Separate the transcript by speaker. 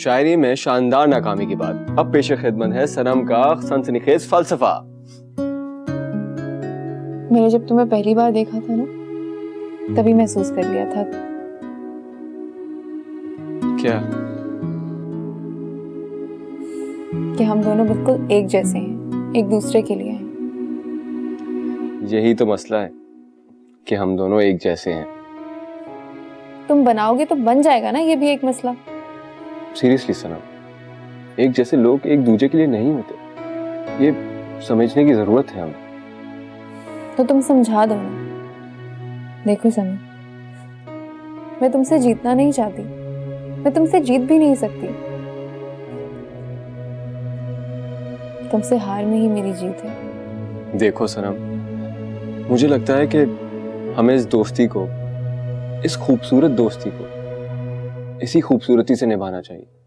Speaker 1: शायरी में शानदार नाकामी की बात। अब पेश खिदमत है सनम का सनसनीखेज फलसफा।
Speaker 2: मैंने जब तुम्हें पहली बार देखा था ना, तभी महसूस कर लिया था।
Speaker 1: क्या?
Speaker 2: कि हम दोनों बिल्कुल एक जैसे हैं, एक दूसरे के लिए हैं।
Speaker 1: यही तो मसला है कि हम दोनों एक जैसे हैं।
Speaker 2: तुम बनाओगे तो बन जाएगा ना ये भी एक मसला।
Speaker 1: सीरियसली सनम, एक जैसे लोग एक दूसरे के लिए नहीं होते, ये समझने की जरूरत है हमें।
Speaker 2: तो तुम समझा दो ना। देखो सनी, मैं तुमसे जीतना नहीं चाहती, मैं तुमसे जीत भी नहीं सकती। तुमसे हार में ही मेरी जीत है।
Speaker 1: देखो सनम, मुझे लगता है कि हमें इस दोस्ती को, इस खूबसूरत दोस्ती को इसी खूबसूरती से निभाना चाहिए।